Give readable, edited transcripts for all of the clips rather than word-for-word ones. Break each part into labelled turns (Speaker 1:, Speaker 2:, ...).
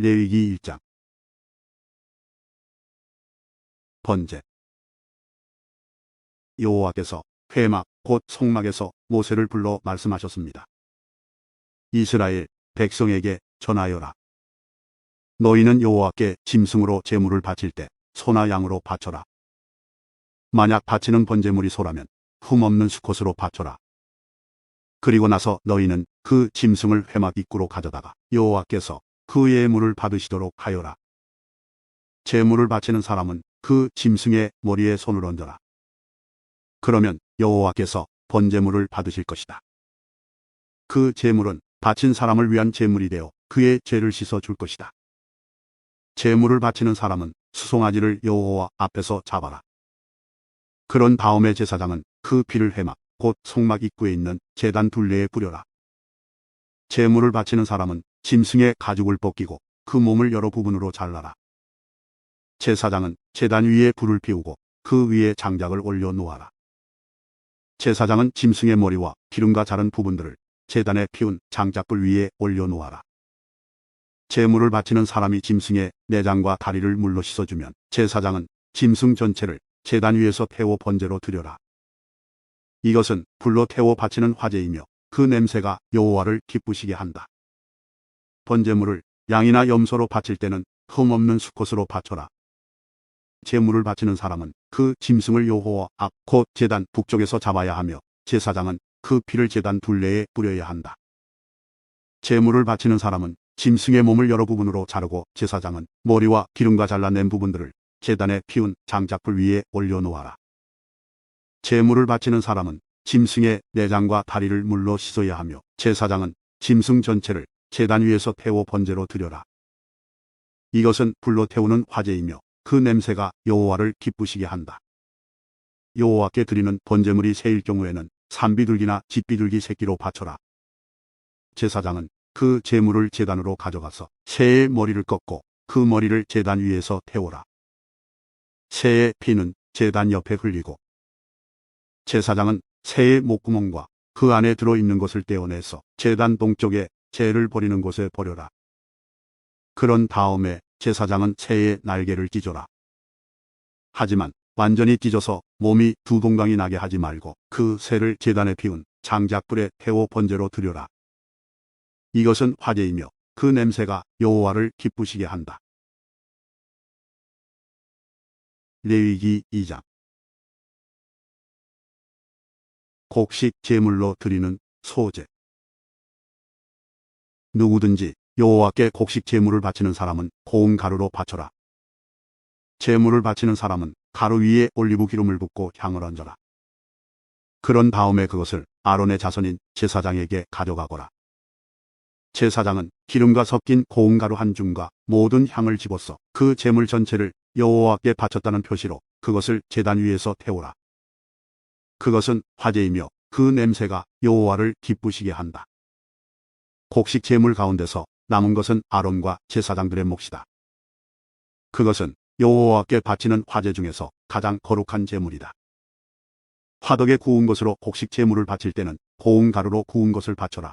Speaker 1: 레위기 1장. 번제. 여호와께서 회막 곧 성막에서 모세를 불러 말씀하셨습니다. 이스라엘 백성에게 전하여라. 너희는 여호와께 짐승으로 제물을 바칠 때 소나 양으로 바쳐라. 만약 바치는 번제물이 소라면 흠없는 수컷으로 바쳐라. 그리고 나서 너희는 그 짐승을 회막 입구로 가져다가 여호와께서 그 예물을 받으시도록 하여라. 제물을 바치는 사람은 그 짐승의 머리에 손을 얹어라. 그러면 여호와께서 번제물을 받으실 것이다. 그 제물은 바친 사람을 위한 제물이 되어 그의 죄를 씻어 줄 것이다. 제물을 바치는 사람은 수송아지를 여호와 앞에서 잡아라. 그런 다음에 제사장은 그 피를 회막 곧 성막 입구에 있는 제단 둘레에 뿌려라. 제물을 바치는 사람은 짐승의 가죽을 벗기고 그 몸을 여러 부분으로 잘라라. 제사장은 제단 위에 불을 피우고 그 위에 장작을 올려 놓아라. 제사장은 짐승의 머리와 기름과 자른 부분들을 제단에 피운 장작불 위에 올려 놓아라. 제물을 바치는 사람이 짐승의 내장과 다리를 물로 씻어주면 제사장은 짐승 전체를 제단 위에서 태워 번제로 드려라. 이것은 불로 태워 바치는 화제이며 그 냄새가 여호와를 기쁘시게 한다. 번제물을 양이나 염소로 바칠 때는 흠없는 수컷으로 바쳐라. 제물을 바치는 사람은 그 짐승을 여호와 앞 곧 제단 북쪽에서 잡아야 하며 제사장은 그 피를 제단 둘레에 뿌려야 한다. 제물을 바치는 사람은 짐승의 몸을 여러 부분으로 자르고 제사장은 머리와 기름과 잘라낸 부분들을 제단에 피운 장작불 위에 올려놓아라. 제물을 바치는 사람은 짐승의 내장과 다리를 물로 씻어야 하며 제사장은 짐승 전체를 제단 위에서 태워 번제로 드려라. 이것은 불로 태우는 화제이며 그 냄새가 여호와를 기쁘시게 한다. 여호와께 드리는 번제물이 새일 경우에는 산비둘기나 칡비둘기 새끼로 바쳐라. 제사장은 그 제물을 제단으로 가져가서 새의 머리를 꺾고 그 머리를 제단 위에서 태우라. 새의 피는 제단 옆에 흘리고 제사장은 새의 목구멍과 그 안에 들어있는 것을 떼어내서 제단 동쪽에 재를 버리는 곳에 버려라. 그런 다음에 제사장은 새의 날개를 찢어라. 하지만 완전히 찢어서 몸이 두 동강이 나게 하지 말고 그 새를 제단에 피운 장작불에 태워 번제로 드려라. 이것은 화제이며 그 냄새가 여호와를 기쁘시게 한다. 레위기 2장. 곡식 제물로 드리는 소제. 누구든지 여호와께 곡식 제물을 바치는 사람은 고운 가루로 바쳐라. 제물을 바치는 사람은 가루 위에 올리브 기름을 붓고 향을 얹어라. 그런 다음에 그것을 아론의 자손인 제사장에게 가져가거라. 제사장은 기름과 섞인 고운 가루 한 줌과 모든 향을 집어서 그 제물 전체를 여호와께 바쳤다는 표시로 그것을 제단 위에서 태우라. 그것은 화제이며 그 냄새가 여호와를 기쁘시게 한다. 곡식 제물 가운데서 남은 것은 아론과 제사장들의 몫이다. 그것은 여호와께 바치는 화제 중에서 가장 거룩한 제물이다. 화덕에 구운 것으로 곡식 제물을 바칠 때는 고운 가루로 구운 것을 바쳐라.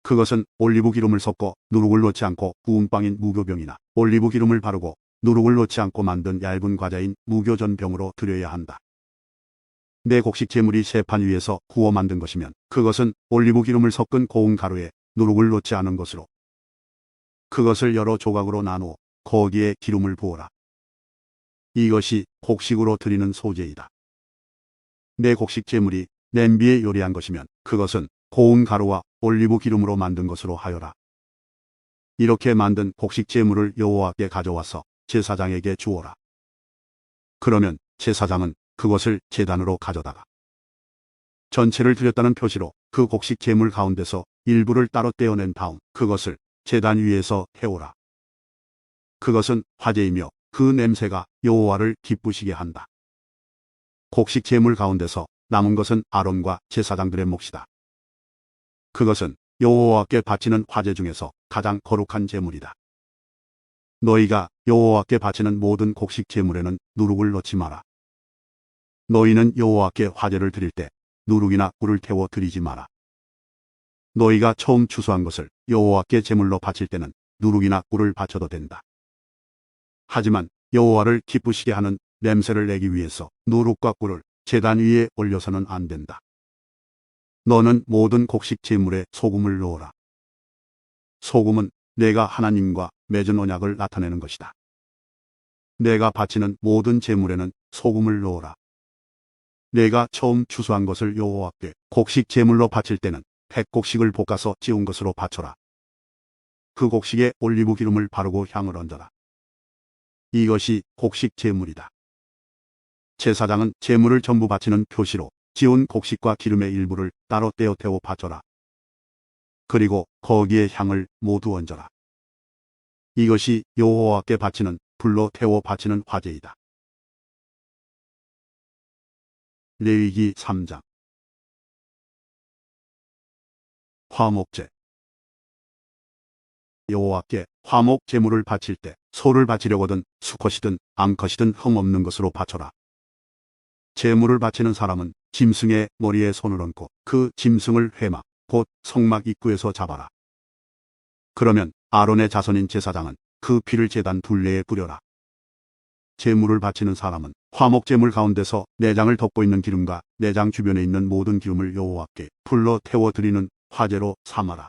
Speaker 1: 그것은 올리브 기름을 섞어 누룩을 넣지 않고 구운 빵인 무교병이나 올리브 기름을 바르고 누룩을 넣지 않고 만든 얇은 과자인 무교전 병으로 드려야 한다. 내 곡식 제물이 세판 위에서 구워 만든 것이면 그것은 올리브 기름을 섞은 고운 가루에 누룩을 넣지 않은 것으로 그것을 여러 조각으로 나누어 거기에 기름을 부어라. 이것이 곡식으로 드리는 소제이다. 내 곡식 제물이 냄비에 요리한 것이면 그것은 고운 가루와 올리브 기름으로 만든 것으로 하여라. 이렇게 만든 곡식 제물을 여호와께 가져와서 제사장에게 주어라. 그러면 제사장은 그것을 제단으로 가져다가 전체를 드렸다는 표시로 그 곡식 제물 가운데서 일부를 따로 떼어낸 다음 그것을 제단 위에서 태우라. 그것은 화제이며 그 냄새가 여호와를 기쁘시게 한다. 곡식 제물 가운데서 남은 것은 아론과 제사장들의 몫이다. 그것은 여호와께 바치는 화제 중에서 가장 거룩한 제물이다. 너희가 여호와께 바치는 모든 곡식 제물에는 누룩을 넣지 마라. 너희는 여호와께 화제를 드릴 때 누룩이나 꿀을 태워 드리지 마라. 너희가 처음 추수한 것을 여호와께 제물로 바칠 때는 누룩이나 꿀을 바쳐도 된다. 하지만 여호와를 기쁘시게 하는 냄새를 내기 위해서 누룩과 꿀을 제단 위에 올려서는 안 된다. 너는 모든 곡식 제물에 소금을 넣어라. 소금은 내가 하나님과 맺은 언약을 나타내는 것이다. 내가 바치는 모든 제물에는 소금을 넣어라. 내가 처음 추수한 것을 여호와께 곡식 제물로 바칠 때는 백곡식을 볶아서 찌운 것으로 바쳐라. 그 곡식에 올리브 기름을 바르고 향을 얹어라. 이것이 곡식 제물이다. 제사장은 제물을 전부 바치는 표시로 지운 곡식과 기름의 일부를 따로 떼어 태워 바쳐라. 그리고 거기에 향을 모두 얹어라. 이것이 여호와께 바치는 불로 태워 바치는 화제이다. 레위기 3장. 화목제. 여호와께 화목 제물을 바칠 때 소를 바치려거든 수컷이든 암컷이든 흠없는 것으로 바쳐라. 제물을 바치는 사람은 짐승의 머리에 손을 얹고 그 짐승을 회막 곧 성막 입구에서 잡아라. 그러면 아론의 자손인 제사장은 그 피를 제단 둘레에 뿌려라. 제물을 바치는 사람은 화목 제물 가운데서 내장을 덮고 있는 기름과 내장 주변에 있는 모든 기름을 여호와께 불로 태워 드리는 화제로 삼아라.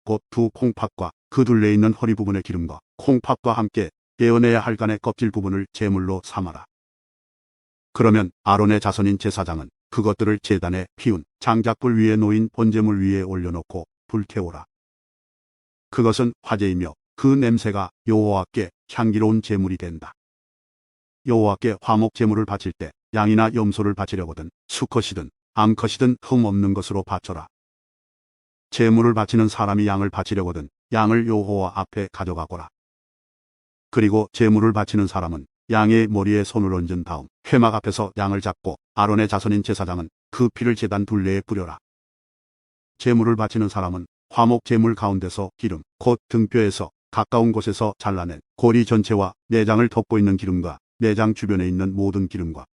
Speaker 1: 곧 두 콩팥과 그 둘레에 있는 허리 부분의 기름과 콩팥과 함께 떼어내야 할 간의 껍질 부분을 제물로 삼아라. 그러면 아론의 자손인 제사장은 그것들을 제단에 피운 장작불 위에 놓인 번제물 위에 올려놓고 불태우라. 그것은 화제이며 그 냄새가 여호와께 향기로운 제물이 된다. 여호와께 화목 제물을 바칠 때 양이나 염소를 바치려거든 수컷이든 암컷이든 흠없는 것으로 바쳐라. 제물을 바치는 사람이 양을 바치려거든 양을 여호와 앞에 가져가거라. 그리고 제물을 바치는 사람은 양의 머리에 손을 얹은 다음 회막 앞에서 양을 잡고 아론의 자손인 제사장은 그 피를 제단 둘레에 뿌려라. 제물을 바치는 사람은 화목 제물 가운데서 기름 곧 등뼈에서 가까운 곳에서 잘라낸 고리 전체와 내장을 덮고 있는 기름과 내장 주변에 있는 모든 기름과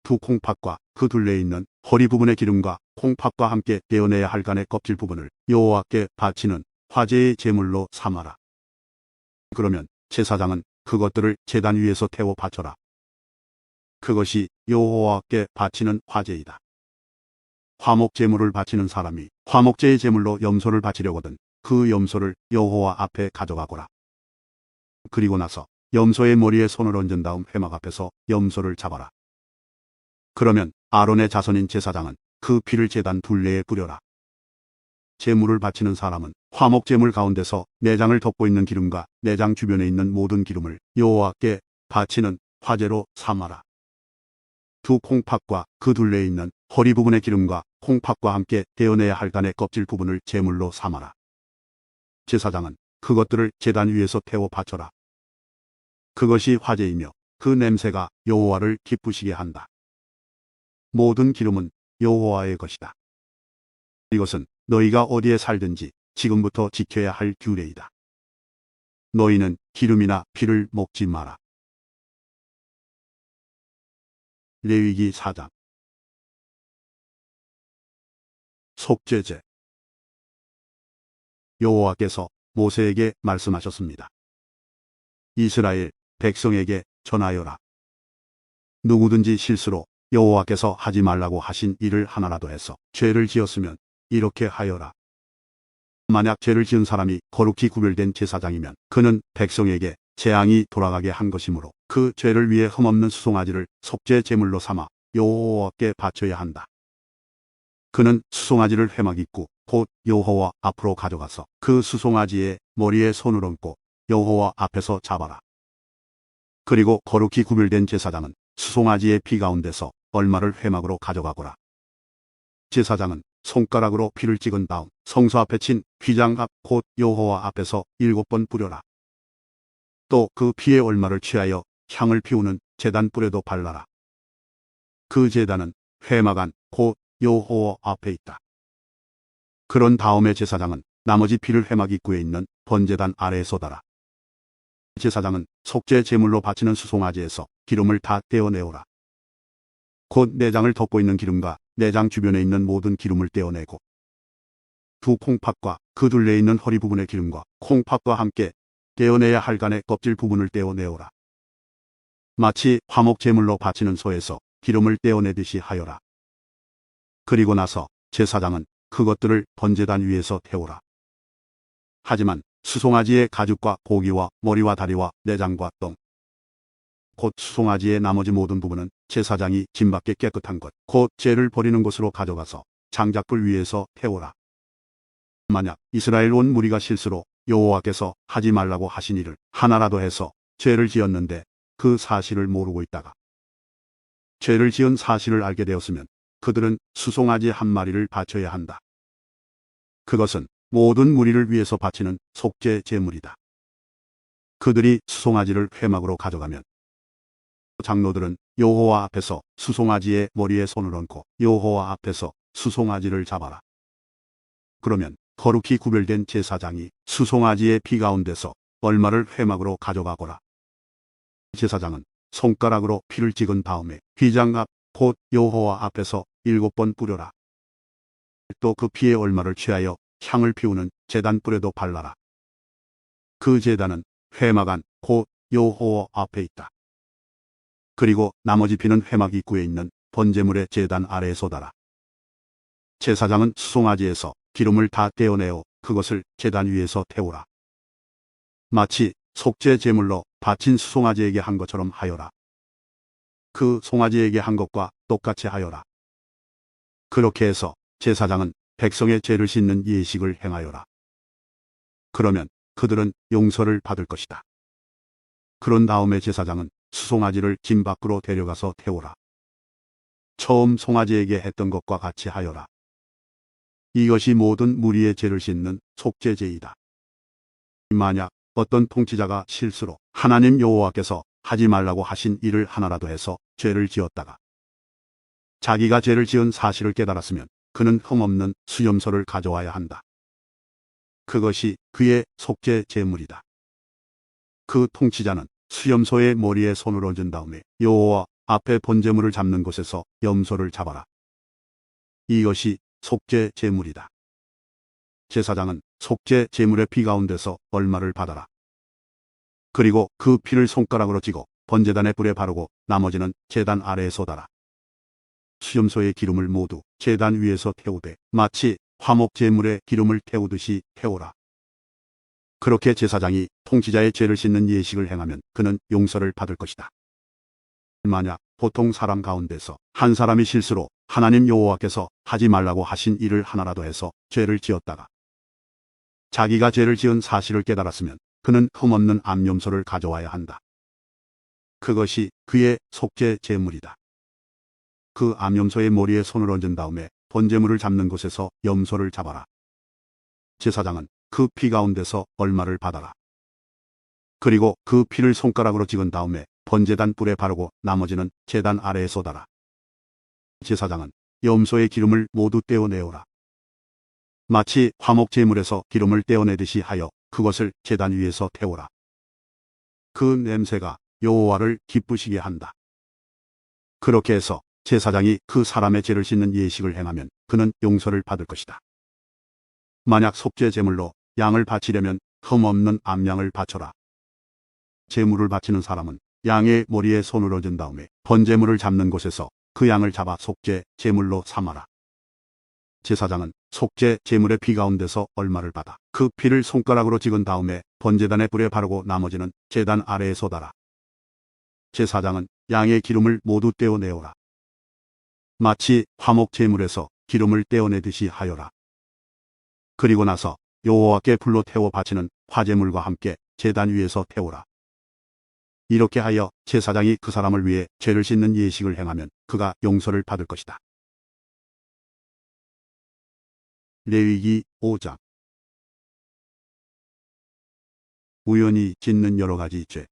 Speaker 1: 두 콩팥과 그 둘레에 있는 허리 부분의 기름과 콩팥과 함께 떼어내야 할 간의 껍질 부분을 여호와께 바치는 화제의 제물로 삼아라. 그러면 제사장은 그것들을 제단 위에서 태워 바쳐라. 그것이 여호와께 바치는 화제이다. 화목 제물을 바치는 사람이 화목제의 제물로 염소를 바치려거든 그 염소를 여호와 앞에 가져가거라. 그리고 나서 염소의 머리에 손을 얹은 다음 회막 앞에서 염소를 잡아라. 그러면 아론의 자손인 제사장은 그 피를 제단 둘레에 뿌려라. 제물을 바치는 사람은 화목 제물 가운데서 내장을 덮고 있는 기름과 내장 주변에 있는 모든 기름을 여호와께 바치는 화제로 삼아라. 두 콩팥과 그 둘레에 있는 허리 부분의 기름과 콩팥과 함께 떼어내야 할 간의 껍질 부분을 제물로 삼아라. 제사장은 그것들을 제단 위에서 태워 바쳐라. 그것이 화제이며 그 냄새가 여호와를 기쁘시게 한다. 모든 기름은 여호와의 것이다. 이것은 너희가 어디에 살든지 지금부터 지켜야 할 규례이다. 너희는 기름이나 피를 먹지 마라. 레위기 4장. 속죄제. 여호와께서 모세에게 말씀하셨습니다. 이스라엘 백성에게 전하여라. 누구든지 실수로 여호와께서 하지 말라고 하신 일을 하나라도 해서 죄를 지었으면 이렇게 하여라. 만약 죄를 지은 사람이 거룩히 구별된 제사장이면 그는 백성에게 재앙이 돌아가게 한 것이므로 그 죄를 위해 흠없는 수송아지를 속죄 제물로 삼아 여호와께 바쳐야 한다. 그는 수송아지를 회막 입구 곧 여호와 앞으로 가져가서 그 수송아지의 머리에 손을 얹고 여호와 앞에서 잡아라. 그리고 거룩히 구별된 제사장은 수송아지의 피 가운데서 얼마를 회막으로 가져가거라. 제사장은 손가락으로 피를 찍은 다음 성소 앞에 친 휘장갑 곧 여호와 앞에서 7번 뿌려라. 또 그 피의 얼마를 취하여 향을 피우는 제단 뿔에도 발라라. 그 제단은 회막 안 곧 여호와 앞에 있다. 그런 다음에 제사장은 나머지 피를 회막 입구에 있는 번제단 아래에 쏟아라. 제사장은 속죄 제물로 바치는 수송아지에서 기름을 다 떼어내오라. 곧 내장을 덮고 있는 기름과 내장 주변에 있는 모든 기름을 떼어내고 두 콩팥과 그 둘레에 있는 허리 부분의 기름과 콩팥과 함께 떼어내야 할 간의 껍질 부분을 떼어내오라. 마치 화목 제물로 바치는 소에서 기름을 떼어내듯이 하여라. 그리고 나서 제사장은 그것들을 번제단 위에서 태우라. 하지만 수송아지의 가죽과 고기와 머리와 다리와 내장과 똥, 곧 수송아지의 나머지 모든 부분은 제사장이 진밖에 깨끗한 것, 곧 죄를 버리는 곳으로 가져가서 장작불 위에서 태우라. 만약 이스라엘 온 무리가 실수로 여호와께서 하지 말라고 하신 일을 하나라도 해서 죄를 지었는데 그 사실을 모르고 있다가 죄를 지은 사실을 알게 되었으면 그들은 수송아지 한 마리를 바쳐야 한다. 그것은 모든 무리를 위해서 바치는 속죄 제물이다. 그들이 수송아지를 회막으로 가져가면 장로들은 여호와 앞에서 수송아지의 머리에 손을 얹고 여호와 앞에서 수송아지를 잡아라. 그러면 거룩히 구별된 제사장이 수송아지의 피 가운데서 얼마를 회막으로 가져가거라. 제사장은 손가락으로 피를 찍은 다음에 휘장갑 곧 여호와 앞에서 7번 뿌려라. 또 그 피의 얼마를 취하여 향을 피우는 제단 뿔에도 발라라. 그 제단은 회막 안 곧 여호와 앞에 있다. 그리고 나머지 피는 회막 입구에 있는 번제물의 제단 아래에 쏟아라. 제사장은 수송아지에서 기름을 다 떼어내어 그것을 제단 위에서 태우라. 마치 속죄 제물로 바친 수송아지에게 한 것처럼 하여라. 그 송아지에게 한 것과 똑같이 하여라. 그렇게 해서 제사장은 백성의 죄를 씻는 예식을 행하여라. 그러면 그들은 용서를 받을 것이다. 그런 다음에 제사장은 수송아지를 진 밖으로 데려가서 태우라. 처음 송아지에게 했던 것과 같이 하여라. 이것이 모든 무리의 죄를 씻는 속죄제이다. 만약 어떤 통치자가 실수로 하나님 여호와께서 하지 말라고 하신 일을 하나라도 해서 죄를 지었다가 자기가 죄를 지은 사실을 깨달았으면 그는 흠없는 수염소를 가져와야 한다. 그것이 그의 속죄 제물이다. 그 통치자는 수염소의 머리에 손을 얹은 다음에 여호와 앞에 번제물을 잡는 곳에서 염소를 잡아라. 이것이 속죄 제물이다. 제사장은 속죄 제물의 피 가운데서 얼마를 받아라. 그리고 그 피를 손가락으로 쥐고 번제단의 불에 바르고 나머지는 제단 아래에 쏟아라. 수염소의 기름을 모두 제단 위에서 태우되 마치 화목 제물에 기름을 태우듯이 태우라. 그렇게 제사장이 통치자의 죄를 씻는 예식을 행하면 그는 용서를 받을 것이다. 만약 보통 사람 가운데서 한 사람이 실수로 하나님 여호와께서 하지 말라고 하신 일을 하나라도 해서 죄를 지었다가 자기가 죄를 지은 사실을 깨달았으면 그는 흠없는 암염소를 가져와야 한다. 그것이 그의 속죄 제물이다. 그 암염소의 머리에 손을 얹은 다음에 번제물을 잡는 곳에서 염소를 잡아라. 제사장은 그 피 가운데서 얼마를 받아라. 그리고 그 피를 손가락으로 찍은 다음에 번제단 뿔에 바르고 나머지는 제단 아래에 쏟아라. 제사장은 염소의 기름을 모두 떼어내오라. 마치 화목 제물에서 기름을 떼어내듯이 하여 그것을 제단 위에서 태우라. 그 냄새가 여호와를 기쁘시게 한다. 그렇게 해서 제사장이 그 사람의 죄를 씻는 예식을 행하면 그는 용서를 받을 것이다. 만약 속죄 제물로 양을 바치려면 흠없는 암양을 바쳐라. 제물을 바치는 사람은 양의 머리에 손을 얹은 다음에 번제물을 잡는 곳에서 그 양을 잡아 속죄 제물로 삼아라. 제사장은 속죄 제물의 피 가운데서 얼마를 받아 그 피를 손가락으로 찍은 다음에 번제단의 불에 바르고 나머지는 제단 아래에 쏟아라. 제사장은 양의 기름을 모두 떼어내오라. 마치 화목 제물에서 기름을 떼어내듯이 하여라. 그리고 나서 여호와께 불로 태워 바치는 화제물과 함께 제단 위에서 태우라. 이렇게 하여 제사장이 그 사람을 위해 죄를 씻는 예식을 행하면 그가 용서를 받을 것이다. 레위기 5장. 우연히 짓는 여러 가지 죄.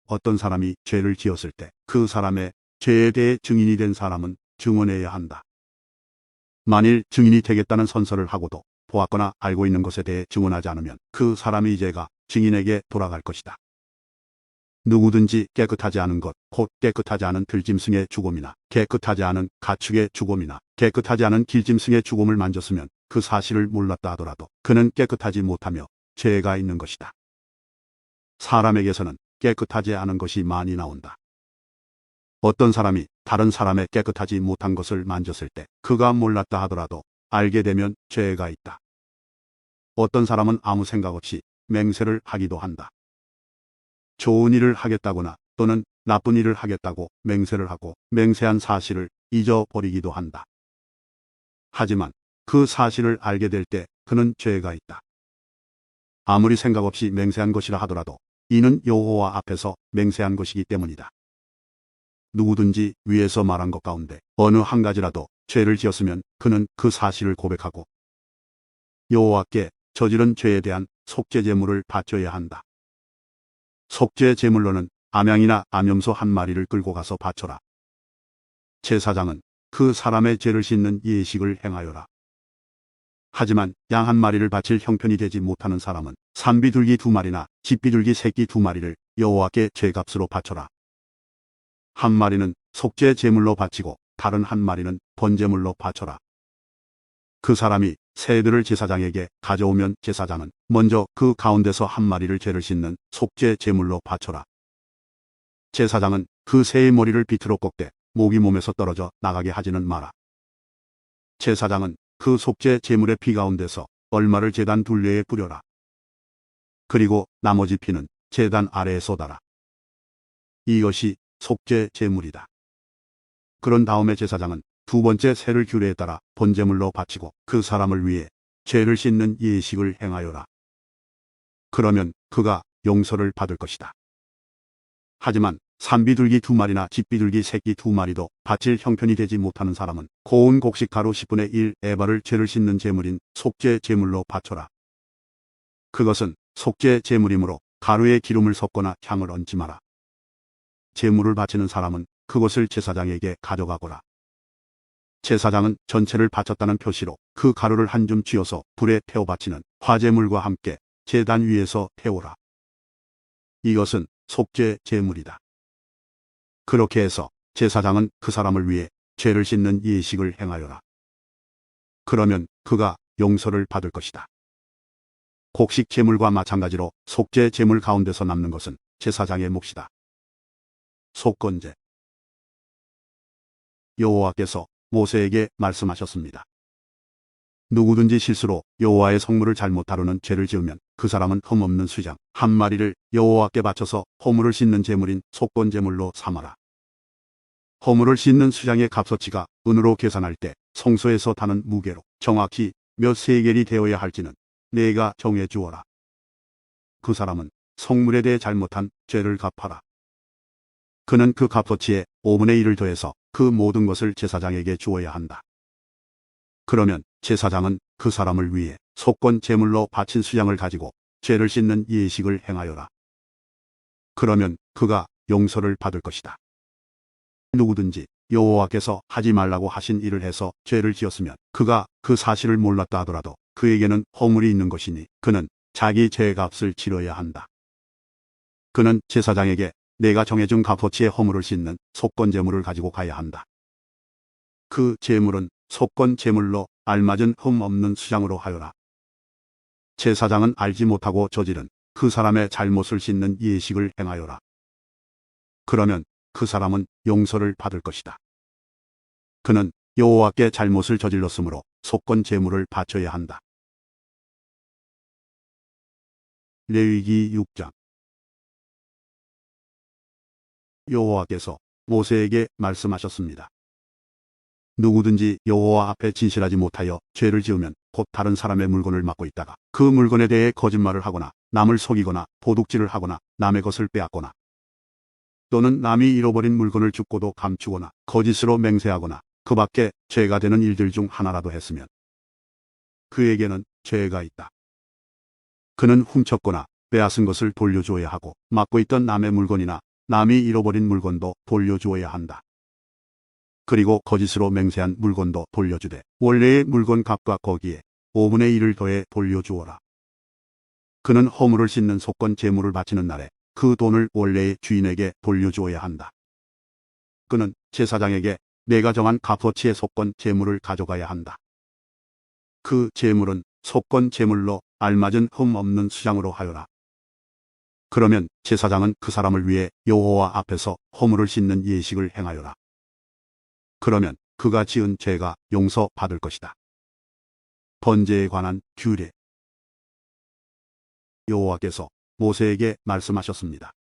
Speaker 1: 어떤 사람이 죄를 지었을 때 그 사람의 죄에 대해 증인이 된 사람은 증언해야 한다. 만일 증인이 되겠다는 선서를 하고도 보았거나 알고 있는 것에 대해 증언하지 않으면 그 사람의 죄가 증인에게 돌아갈 것이다. 누구든지 깨끗하지 않은 것, 곧 깨끗하지 않은 들짐승의 죽음이나 깨끗하지 않은 가축의 죽음이나 깨끗하지 않은 길짐승의 죽음을 만졌으면 그 사실을 몰랐다 하더라도 그는 깨끗하지 못하며 죄가 있는 것이다. 사람에게서는 깨끗하지 않은 것이 많이 나온다. 어떤 사람이 다른 사람의 깨끗하지 못한 것을 만졌을 때 그가 몰랐다 하더라도 알게 되면 죄가 있다. 어떤 사람은 아무 생각 없이 맹세를 하기도 한다. 좋은 일을 하겠다거나 또는 나쁜 일을 하겠다고 맹세를 하고 맹세한 사실을 잊어버리기도 한다. 하지만 그 사실을 알게 될 때 그는 죄가 있다. 아무리 생각 없이 맹세한 것이라 하더라도 이는 여호와 앞에서 맹세한 것이기 때문이다. 누구든지 위에서 말한 것 가운데 어느 한 가지라도 죄를 지었으면 그는 그 사실을 고백하고 여호와께 저지른 죄에 대한 속죄 제물을 바쳐야 한다. 속죄 제물로는 암양이나 암염소 한 마리를 끌고 가서 바쳐라. 제사장은 그 사람의 죄를 씻는 예식을 행하여라. 하지만 양 한 마리를 바칠 형편이 되지 못하는 사람은 산비둘기 2마리나 집비둘기 새끼 2마리를 여호와께 죄값으로 바쳐라. 한 마리는 속죄 제물로 바치고 다른 한 마리는 번제물로 바쳐라. 그 사람이 새들을 제사장에게 가져오면 제사장은 먼저 그 가운데서 한 마리를 죄를 씻는 속죄 제물로 바쳐라. 제사장은 그 새의 머리를 비틀어 꺾되 목이 몸에서 떨어져 나가게 하지는 마라. 제사장은 그 속죄 제물의 피 가운데서 얼마를 제단 둘레에 뿌려라. 그리고 나머지 피는 제단 아래에 쏟아라. 이것이 속죄 제물이다. 그런 다음에 제사장은 두 번째 새를 규례에 따라 번제물로 바치고 그 사람을 위해 죄를 씻는 예식을 행하여라. 그러면 그가 용서를 받을 것이다. 하지만 산비둘기 2마리나 집비둘기 새끼 2마리도 바칠 형편이 되지 못하는 사람은 고운 곡식 가루 10분의 1 에바를 죄를 씻는 제물인 속죄 제물로 바쳐라. 그것은 속죄 제물이므로 가루에 기름을 섞거나 향을 얹지 마라. 제물을 바치는 사람은 그것을 제사장에게 가져가거라. 제사장은 전체를 바쳤다는 표시로 그 가루를 한 줌 쥐어서 불에 태워 바치는 화제물과 함께 제단 위에서 태우라. 이것은 속죄 제물이다. 그렇게 해서 제사장은 그 사람을 위해 죄를 씻는 예식을 행하여라. 그러면 그가 용서를 받을 것이다. 곡식 제물과 마찬가지로 속죄 제물 가운데서 남는 것은 제사장의 몫이다. 속건제. 여호와께서 모세에게 말씀하셨습니다. 누구든지 실수로 여호와의 성물을 잘못 다루는 죄를 지으면 그 사람은 흠없는 수장 한 마리를 여호와께 바쳐서 허물을 씻는 제물인 속건제물로 삼아라. 허물을 씻는 수장의 값어치가 은으로 계산할 때 성소에서 다는 무게로 정확히 몇 세겔이 되어야 할지는 내가 정해 주어라. 그 사람은 성물에 대해 잘못한 죄를 갚아라. 그는 그 값어치에 5분의 1을 더해서 그 모든 것을 제사장에게 주어야 한다. 그러면 제사장은 그 사람을 위해 속건 제물로 바친 수양을 가지고 죄를 씻는 예식을 행하여라. 그러면 그가 용서를 받을 것이다. 누구든지 여호와께서 하지 말라고 하신 일을 해서 죄를 지었으면 그가 그 사실을 몰랐다 하더라도 그에게는 허물이 있는 것이니 그는 자기 죄값을 치러야 한다. 그는 제사장에게 내가 정해준 값어치의 허물을 씻는 속건 제물을 가지고 가야 한다. 그 제물은 속건 제물로 알맞은 흠 없는 수장으로 하여라. 제사장은 알지 못하고 저지른 그 사람의 잘못을 씻는 예식을 행하여라. 그러면 그 사람은 용서를 받을 것이다. 그는 여호와께 잘못을 저질렀으므로 속건 제물을 바쳐야 한다. 레위기 6장. 여호와께서 모세에게 말씀하셨습니다. 누구든지 여호와 앞에 진실하지 못하여 죄를 지으면 곧 다른 사람의 물건을 맡고 있다가 그 물건에 대해 거짓말을 하거나 남을 속이거나 도둑질을 하거나 남의 것을 빼앗거나 또는 남이 잃어버린 물건을 줍고도 감추거나 거짓으로 맹세하거나 그 밖에 죄가 되는 일들 중 하나라도 했으면 그에게는 죄가 있다. 그는 훔쳤거나 빼앗은 것을 돌려주어야 하고 맡고 있던 남의 물건이나 남이 잃어버린 물건도 돌려주어야 한다. 그리고 거짓으로 맹세한 물건도 돌려주되 원래의 물건 값과 거기에 5분의 1을 더해 돌려주어라. 그는 허물을 씻는 속건 제물을 바치는 날에 그 돈을 원래의 주인에게 돌려주어야 한다. 그는 제사장에게 내가 정한 값어치의 속건 제물을 가져가야 한다. 그 제물은 속건 제물로 알맞은 흠 없는 수장으로 하여라. 그러면 제사장은 그 사람을 위해 여호와 앞에서 허물을 씻는 예식을 행하여라. 그러면 그가 지은 죄가 용서받을 것이다. 번제에 관한 규례. 여호와께서 모세에게 말씀하셨습니다.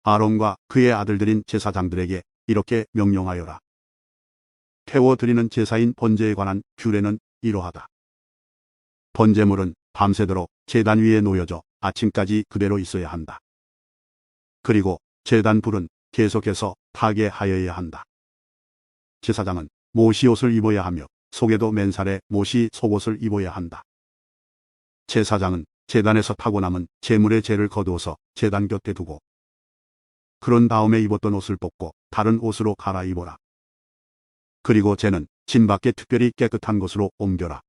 Speaker 1: 아론과 그의 아들들인 제사장들에게 이렇게 명령하여라. 태워드리는 제사인 번제에 관한 규례는 이러하다. 번제물은 밤새도록 제단 위에 놓여져 아침까지 그대로 있어야 한다. 그리고 제단 불은 계속해서 타게 하여야 한다. 제사장은 모시옷을 입어야 하며 속에도 맨살에 모시 속옷을 입어야 한다. 제사장은 제단에서 타고 남은 제물의 재를 거두어서 제단 곁에 두고 그런 다음에 입었던 옷을 벗고 다른 옷으로 갈아입어라. 그리고 재는 진 밖에 특별히 깨끗한 곳으로 옮겨라.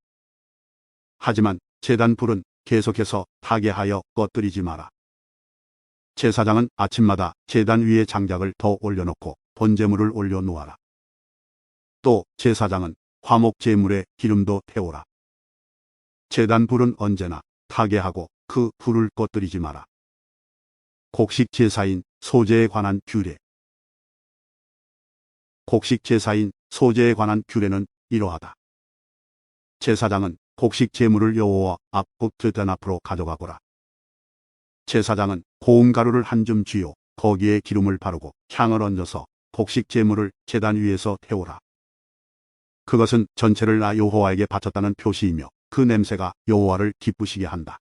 Speaker 1: 하지만 제단 불은 계속해서 타게 하여 꺼뜨리지 마라. 제사장은 아침마다 제단 위에 장작을 더 올려놓고 번제물을 올려놓아라. 또 제사장은 화목 제물에 기름도 태우라. 제단 불은 언제나 타게 하고 그 불을 꺼뜨리지 마라. 곡식 제사인 소제에 관한 규례. 곡식 제사인 소제에 관한 규례는 이러하다. 제사장은 곡식 제물을 여호와 앞 제단 앞으로 가져가거라. 제사장은 고운 가루를 한 줌 쥐어 거기에 기름을 바르고 향을 얹어서 곡식 제물을 제단 위에서 태우라. 그것은 전체를 나 여호와에게 바쳤다는 표시이며 그 냄새가 여호와를 기쁘시게 한다.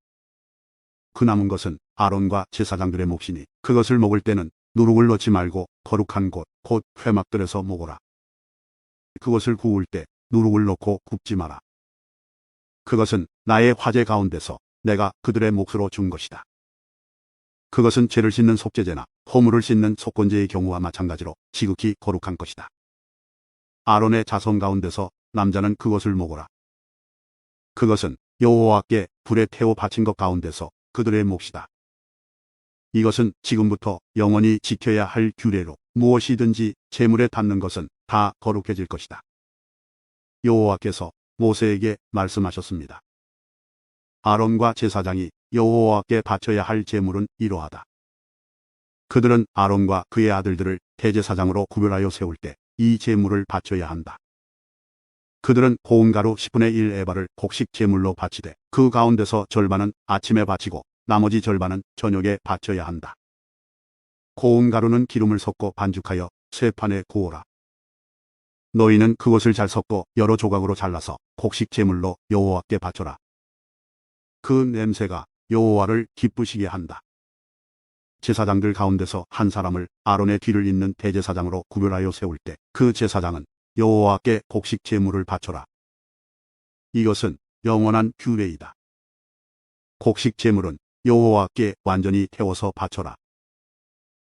Speaker 1: 그 남은 것은 아론과 제사장들의 몫이니 그것을 먹을 때는 누룩을 넣지 말고 거룩한 곳, 곧 회막들에서 먹어라. 그것을 구울 때 누룩을 넣고 굽지 마라. 그것은 나의 화제 가운데서 내가 그들의 몫으로 준 것이다. 그것은 죄를 씻는 속죄제나 허물을 씻는 속건제의 경우와 마찬가지로 지극히 거룩한 것이다. 아론의 자손 가운데서 남자는 그것을 먹어라. 그것은 여호와께 불에 태워 바친 것 가운데서 그들의 몫이다. 이것은 지금부터 영원히 지켜야 할 규례로 무엇이든지 제물에 닿는 것은 다 거룩해질 것이다. 여호와께서 모세에게 말씀하셨습니다. 아론과 제사장이 여호와께 바쳐야 할 제물은 이러하다. 그들은 아론과 그의 아들들을 대제사장으로 구별하여 세울 때 이 제물을 바쳐야 한다. 그들은 고운 가루 10분의 1 에바를 곡식 제물로 바치되 그 가운데서 절반은 아침에 바치고 나머지 절반은 저녁에 바쳐야 한다. 고운 가루는 기름을 섞어 반죽하여 쇠판에 구워라. 너희는 그것을 잘 섞어 여러 조각으로 잘라서 곡식 제물로 여호와께 바쳐라. 그 냄새가 여호와를 기쁘시게 한다. 제사장들 가운데서 한 사람을 아론의 뒤를 잇는 대제사장으로 구별하여 세울 때 그 제사장은 여호와께 곡식 제물을 바쳐라. 이것은 영원한 규례이다. 곡식 제물은 여호와께 완전히 태워서 바쳐라.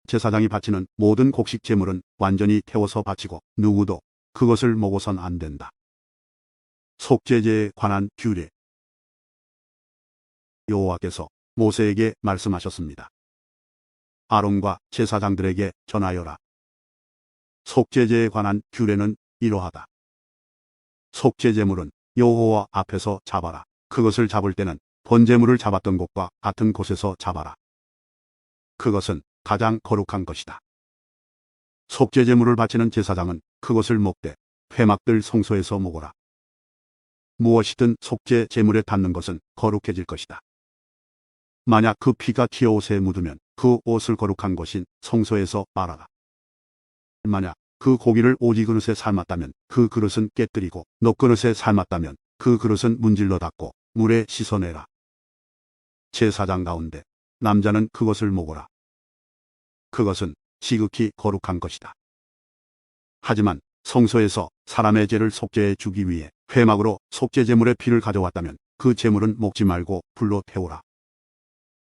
Speaker 1: 제사장이 바치는 모든 곡식 제물은 완전히 태워서 바치고 누구도 그것을 먹어선 안 된다. 속죄제에 관한 규례. 여호와께서 모세에게 말씀하셨습니다. 아론과 제사장들에게 전하여라. 속죄제에 관한 규례는 이러하다. 속죄제물은 여호와 앞에서 잡아라. 그것을 잡을 때는 번제물을 잡았던 곳과 같은 곳에서 잡아라. 그것은 가장 거룩한 것이다. 속죄제물을 바치는 제사장은 그것을 먹되 회막들 성소에서 먹어라. 무엇이든 속죄 제물에 닿는 것은 거룩해질 것이다. 만약 그 피가 튀어옷에 묻으면 그 옷을 거룩한 것인 성소에서 말아라. 만약 그 고기를 오지 그릇에 삶았다면 그 그릇은 깨뜨리고 놋그릇에 삶았다면 그 그릇은 문질러 닦고 물에 씻어내라. 제사장 가운데 남자는 그것을 먹어라. 그것은 지극히 거룩한 것이다. 하지만 성소에서 사람의 죄를 속죄해 주기 위해 회막으로 속죄제물의 피를 가져왔다면 그 제물은 먹지 말고 불로 태우라.